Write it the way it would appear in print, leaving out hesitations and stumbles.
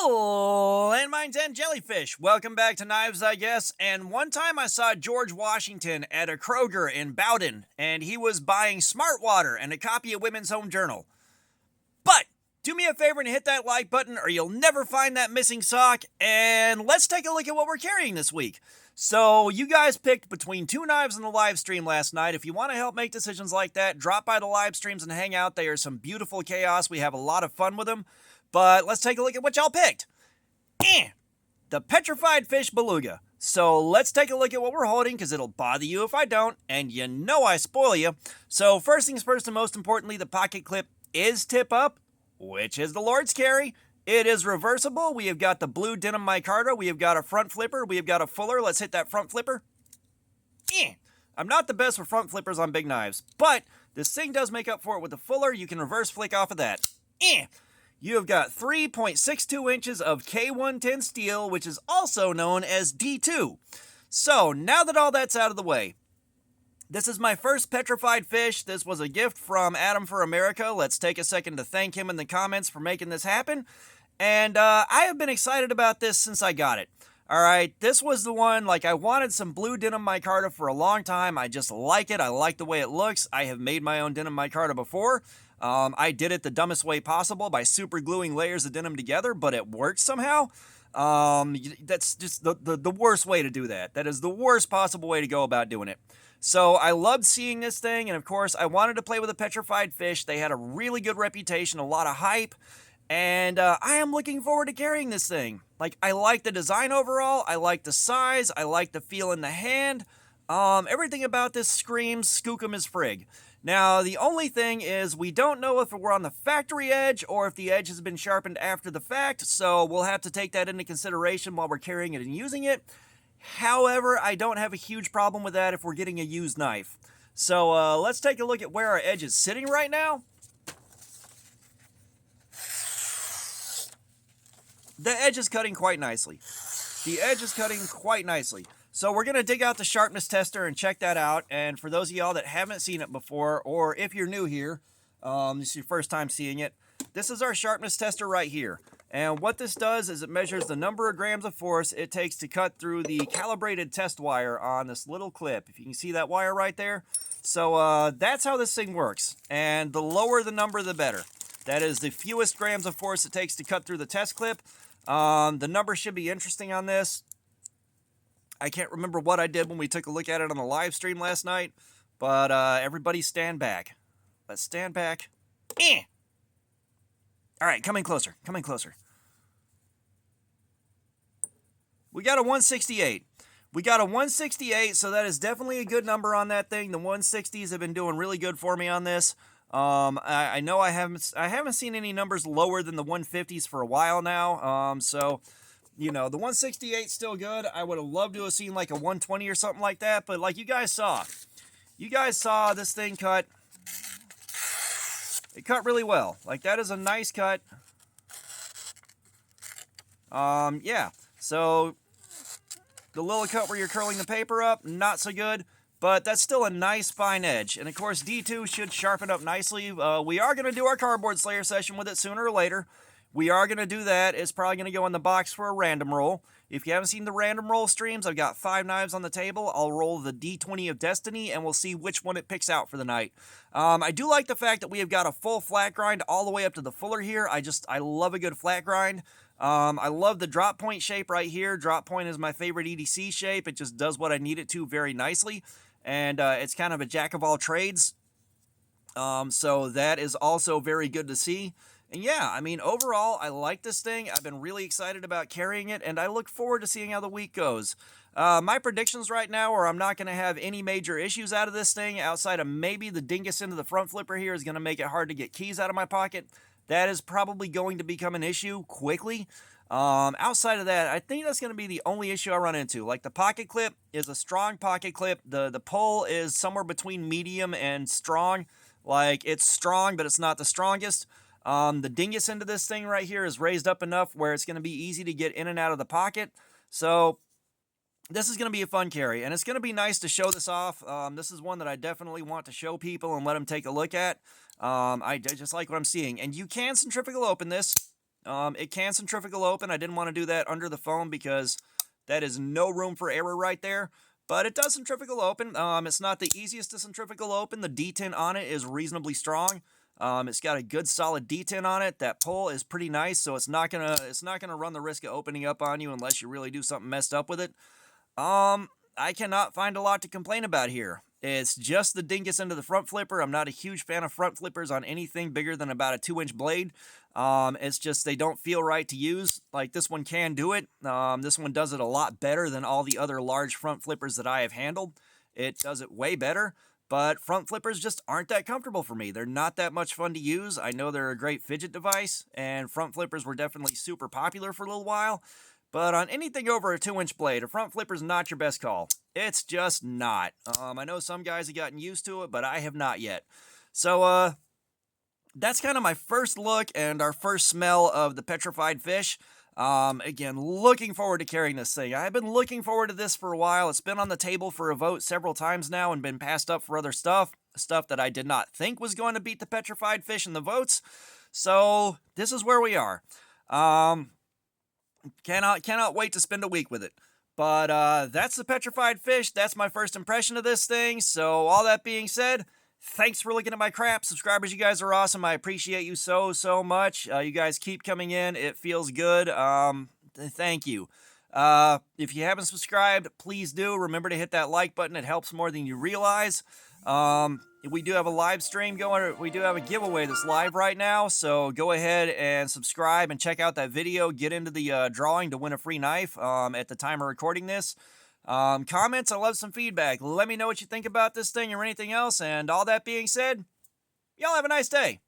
Landmines and jellyfish. Welcome back to Knives, I guess. And one time I saw George Washington at a Kroger in Bowden, and he was buying Smart Water and a copy of Women's Home Journal. But do me a favor and hit that like button, or you'll never find that missing sock. And let's take a look at what we're carrying this week. So you guys picked between two knives in the live stream last night. If you want to help make decisions like that, drop by the live streams and hang out. They are some beautiful chaos. We have a lot of fun with them. But let's take a look at what y'all picked. The Petrified Fish Beluga. So let's take a look at what we're holding, because it'll bother you if I don't, and you know I spoil you. So first things first, and most importantly, the pocket clip is tip up, which is the Lord's carry. It is reversible. We have got the blue denim micarta. We have got a front flipper. We have got a fuller. Let's hit that front flipper. I'm not the best with front flippers on big knives, but this thing does make up for it with the fuller. You can reverse flick off of that. You have got 3.62 inches of K110 steel, which is also known as D2. So now that all that's out of the way, this is my first petrified fish. This was a gift from Adam for America. Let's take a second to thank him in the comments for making this happen. And I have been excited about this since I got it. All right, this was the one, like, I wanted some blue denim micarta for a long time. I just like it. I like the way it looks. I have made my own denim micarta before. I did it the dumbest way possible by super gluing layers of denim together, but it worked somehow. That's just the worst way to do that. That is the worst possible way to go about doing it. So I loved seeing this thing, and of course, I wanted to play with a petrified fish. They had a really good reputation, a lot of hype, and I am looking forward to carrying this thing. Like, I like the design overall. I like the size. I like the feel in the hand. Everything about this screams skookum as frig. Now, the only thing is we don't know if we're on the factory edge or if the edge has been sharpened after the fact, so we'll have to take that into consideration while we're carrying it and using it. However, I don't have a huge problem with that if we're getting a used knife. So let's take a look at where our edge is sitting right now. The edge is cutting quite nicely. The edge is cutting quite nicely. So we're going to dig out the sharpness tester and check that out. And for those of y'all that haven't seen it before, or if you're new here, this is your first time seeing it, this is our sharpness tester right here. And what this does is it measures the number of grams of force it takes to cut through the calibrated test wire on this little clip. If you can see that wire right there. So that's how this thing works. And the lower the number, the better. That is the fewest grams of force it takes to cut through the test clip. The number should be interesting on this. I can't remember what I did when we took a look at it on the live stream last night, but everybody stand back. Let's stand back. All right, coming closer, coming closer. We got a 168. We got a 168, so that is definitely a good number on that thing. The 160s have been doing really good for me on this. I know I haven't seen any numbers lower than the 150s for a while now. So, you know, the 168 still good. I would have loved to have seen like a 120 or something like that, but like you guys saw this thing cut. It cut really well. Like, that is a nice cut. Yeah. So the little cut where you're curling the paper up, not so good. But that's still a nice fine edge. And of course, D2 should sharpen up nicely. We are going to do our cardboard slayer session with it sooner or later. We are going to do that. It's probably going to go in the box for a random roll. If you haven't seen the random roll streams, I've got 5 knives on the table. I'll roll the D20 of Destiny, and we'll see which one it picks out for the night. I do like the fact that we have got a full flat grind all the way up to the fuller here. I love a good flat grind. I love the drop point shape right here. Drop point is my favorite EDC shape. It just does what I need it to very nicely. And it's kind of a jack of all trades. So that is also very good to see. And yeah, I mean, overall, I like this thing. I've been really excited about carrying it, and I look forward to seeing how the week goes. My predictions right now are I'm not going to have any major issues out of this thing, outside of maybe the dingus into the front flipper here is going to make it hard to get keys out of my pocket. That is probably going to become an issue quickly. Outside of that, I think that's going to be the only issue I run into. Like, the pocket clip is a strong pocket clip. The pull is somewhere between medium and strong. Like, it's strong, but it's not the strongest. The dingus into this thing right here is raised up enough where it's going to be easy to get in and out of the pocket. So this is going to be a fun carry, and it's going to be nice to show this off. This is one that I definitely want to show people and let them take a look at. I just like what I'm seeing. And you can centrifugal open this. It can centrifugal open. I didn't want to do that under the phone because that is no room for error right there. But it does centrifugal open. It's not the easiest to centrifugal open. The detent on it is reasonably strong. It's got a good solid detent on it. That pull is pretty nice, so it's not gonna run the risk of opening up on you unless you really do something messed up with it. I cannot find a lot to complain about here. It's just the dingus into the front flipper. I'm not a huge fan of front flippers on anything bigger than about a 2-inch blade. It's just they don't feel right to use. Like this one can do it. This one does it a lot better than all the other large front flippers that I have handled. It does it way better, but front flippers just aren't that comfortable for me. They're not that much fun to use. I know they're a great fidget device, and front flippers were definitely super popular for a little while. But on anything over a 2-inch blade, a front flipper's not your best call. It's just not. I know some guys have gotten used to it, but I have not yet. So, that's kind of my first look and our first smell of the petrified fish. Again, looking forward to carrying this thing. I've been looking forward to this for a while. It's been on the table for a vote several times now and been passed up for other stuff that I did not think was going to beat the petrified fish in the votes. So, this is where we are. Cannot wait to spend a week with it. But that's the petrified fish. That's my first impression of this thing. So all that being said, thanks for looking at my crap. Subscribers, you guys are awesome. I appreciate you so much. You guys keep coming in. It feels good. Thank you. If you haven't subscribed, please do. Remember to hit that like button. It helps more than you realize. We do have a live stream going. We do have a giveaway that's live right now. So go ahead and subscribe and check out that video. Get into the drawing to win a free knife at the time of recording this. Comments, I love some feedback. Let me know what you think about this thing or anything else. And all that being said, y'all have a nice day.